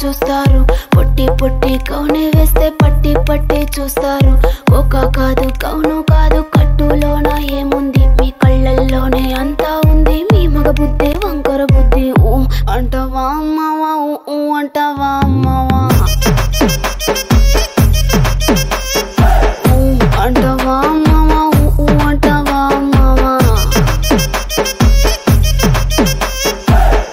చూస్తారు, పొట్టి పొట్టి కౌనే వేస్తే పట్టి పట్టి చూస్తారు. ఒక కాదు కౌను కాదు కట్టులోన ఏముంది, మీ కళ్ళల్లోనే అంతా ఉంది. మీ మగ బుద్ధి వంకర బుద్ధి. ఊ అంటావా అమ్మవా, ఊ అంటావా అమ్మవా, ఊ అంటావా అమ్మవా, ఊ అంటావా అమ్మవా.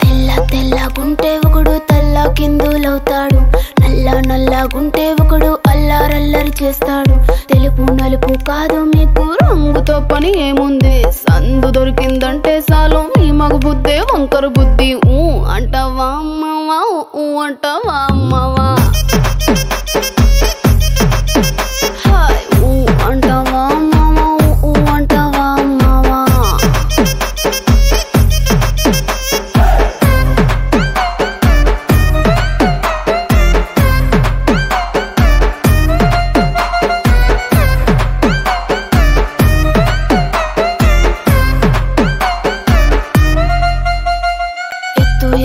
తెల్ల తెల్లగుంటే ఒకడు తల్ల కిందులవుతాడు, నల్ల నల్లగుంటే ఒకడు అల్లారల్లరి చేస్తాడు. తెలుపు నలుపు కాదు మీకు రంగుతో పని ఏముంది, సందు దొరికిందంటే చాలు మీ మగ బుద్ధే వంకర బుద్ధి. ఊ అంటావా అమ్మవా, ఊ అంటావా అమ్మవా, హాయ్ ఊ అంటావా అమ్మవా, ఊ అంటావా అమ్మవా.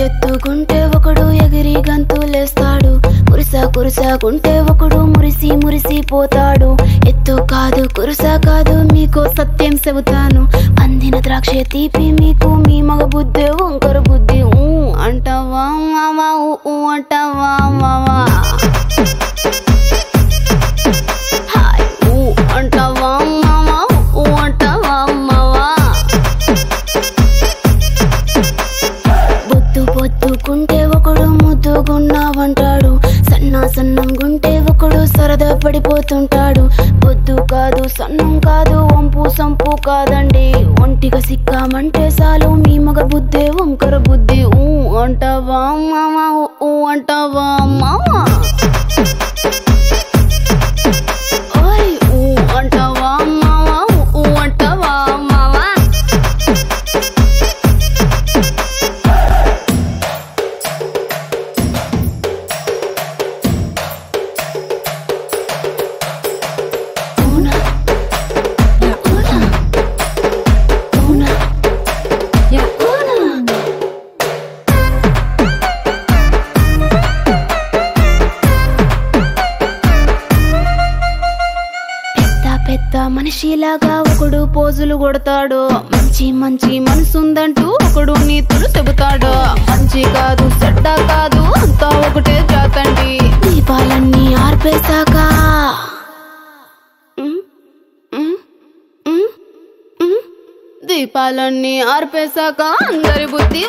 ఎత్తుకుంటే ఒకడు ఎగిరి గంతులేస్తాడు, కురుసాకుంటే ఒకడు మురిసి మురిసిపోతాడు. ఎత్తు కాదు కురుసా కాదు మీకు సత్యం చెబుతాను, అందిన ద్రాక్ష తీపి మీకు మీ మగ బుద్ధి వంకర బుద్ధి. ఊ అంటావా మావా, ఊ అంటావా మావా, హాయ్ ఊ అంటావా మావా, ఊ అంటావా మావా. బొద్దుకుంటే ఒకడు ముద్దుగున్నావంటాడు, సన్నం గుంటే ఒకడు సరదా పడిపోతుంటాడు. బొద్దు కాదు సన్నం కాదు వంపు సంపు కాదండి, ఒంటిగా సిక్కామంటే చాలు మీ మగ బుద్ధే వంకర బుద్ధి. ఊ అంటావా మావా, ఊ అంటావా మావా, ఓయ్ ఊ అంటావా మావా, ఊ అంటావా మావా. పెద్ద మనిషిలాగా ఒకడు పోజులు కొడతాడు, మంచి మంచి మనసుందంటూ ఒకడు నీతులు చెబుతాడు. మంచి కాదు చెడ్డ కాదు అంతా ఒకటే జాతండి, దీపాలన్నీ ఆర్పేశాక దీపాలన్నీ ఆర్పేశాక అందరి బుద్ధి